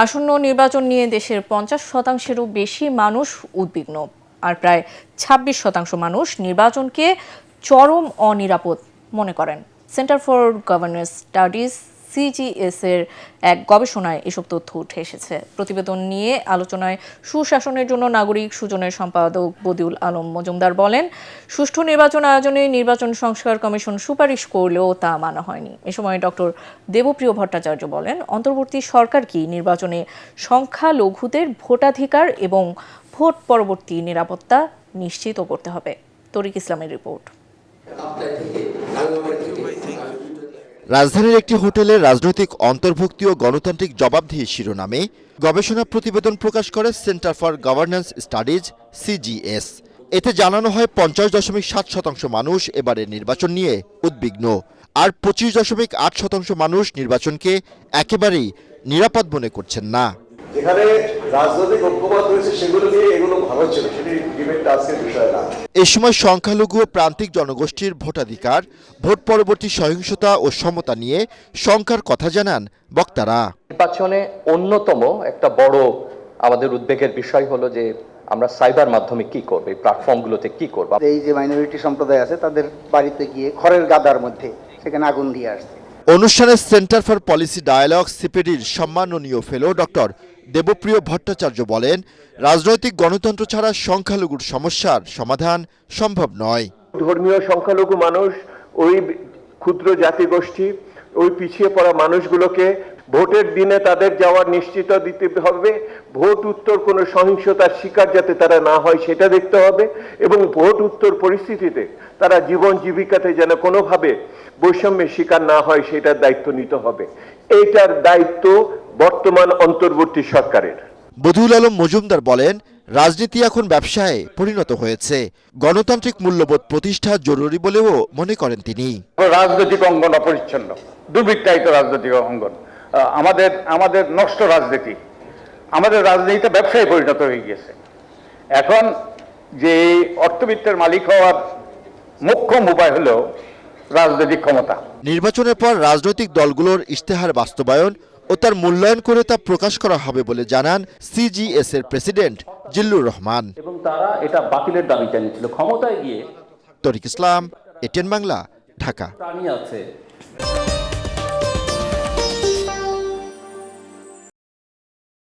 আসন্ন নির্বাচন নিয়ে দেশের ৫০%-এরও বেশি মানুষ উদ্বিগ্ন, আর প্রায় ২৬% মানুষ নির্বাচনকে চরম অনিরাপদ মনে করেন। Centre for governance studies CGS এর এক গবেষণায় এসব তথ্য উঠে এসেছে। প্রতিবেদন নিয়ে আলোচনায় সুশাসনের জন্য নাগরিক সুজনের সম্পাদক বদিউল আলম মজুমদার বলেন, সুষ্ঠু নির্বাচন আয়োজনে নির্বাচন সংস্কার কমিশন সুপারিশ করলেও তা মানা হয়নি। এ সময় ডক্টর দেবপ্রিয় ভট্টাচার্য বলেন, অন্তর্বর্তী সরকার কি নির্বাচনে সংখ্যালঘুদের ভোটাধিকার এবং ভোট পরবর্তী নিরাপত্তা নিশ্চিত করতে হবে। তরিক ইসলামের রিপোর্ট। রাজধানীর একটি হোটেলে রাজনৈতিক অন্তর্ভুক্তি ও গণতান্ত্রিক জবাবদিহি শিরোনামে গবেষণা প্রতিবেদন প্রকাশ করে centre for governance studies CGS. এতে জানানো হয় ৫০.৭% মানুষ এবারের নির্বাচন নিয়ে উদ্বিগ্ন, আর ২৫.৮% মানুষ নির্বাচনকে একেবারেই নিরাপদ মনে করছেন না। যেখানে রাজনৈতিক ঐক্যমত রয়েছে সেগুলো নিয়ে এগুলো ভালো ছিল, সেটি ডিবেটটা আজকের বিষয় না। এ সময় সংখ্যালঘু ও প্রান্তিক জনগোষ্ঠীর ভোটাধিকার, ভোট পরবর্তী সহিংসতা ও সমতা নিয়ে শঙ্কার কথা জানান বক্তারা। নির্বাচনে অন্যতম একটা বড় আমাদের উদ্বেগের বিষয় হলো যে আমরা সাইবার মাধ্যমে কি করব, এই প্ল্যাটফর্মগুলোতে কি করব। এই যে মাইনরিটি সম্প্রদায় আছে তাদের বাড়িতে গিয়ে খড়ের গাদার মধ্যে সেখানে আগুন দিয়ে আসছে। অনুষ্ঠানে সেন্টার ফর পলিসি ডায়ালগ সিপিডির সম্মাননীয় ফেলো ডক্টর দেবপ্রিয় ভট্টাচার্য বলেন, রাজনৈতিক গণতন্ত্র ছাড়া সংখ্যালঘুর সমস্যার সমাধান সম্ভব নয়। ধর্মীয় সংখ্যালঘু মানুষ, ওই ক্ষুদ্র জাতিগোষ্ঠী, ওই পিছিয়ে পড়া মানুষগুলোকে ভোটের দিনে তাদের যাওয়ার নিশ্চিত দিতে হবে। ভোট উত্তর কোনো সহিংসতার শিকার যাতে তারা না হয় সেটা দেখতে হবে, এবং ভোট উত্তর পরিস্থিতিতে তারা জীবন জীবিকাতে যেন কোনোভাবে বৈষম্যের শিকার না হয় সেটার দায়িত্ব নিতে হবে। এইটার দায়িত্ব বর্তমান অন্তর্বর্তী সরকারের। বদিউল আলম মজুমদার বলেন, রাজনীতি এখন ব্যবসায় পরিণত হয়েছে। গণতান্ত্রিক মূল্যবোধ প্রতিষ্ঠা জরুরি বলেও মনে করেন তিনি। রাজনৈতিক অঙ্গন অপরিচ্ছন্ন, দুর্বৃত্তায়িত রাজনৈতিক অঙ্গন, আমাদের নষ্ট রাজনীতি, আমাদের রাজনীতিটা ব্যবসায় পরিণত হয়ে গিয়েছে। এখন যে অর্থবিত্তের মালিক হওয়ার মোক্ষম উপায় হলো রাজনৈতিক ক্ষমতা। নির্বাচনের পর রাজনৈতিক দলগুলোর ইশতেহার বাস্তবায়ন ও তার মূল্যায়ন করে তা প্রকাশ করা হবে বলে জানান সিজিএস এর প্রেসিডেন্ট জিল্লুর রহমান। এবং তারা এটা বাতিলের দাবি জানিয়েছিল ক্ষমতায় গিয়ে। তরিক ইসলাম, এটিএন বাংলা, ঢাকা। প্রাণী আছে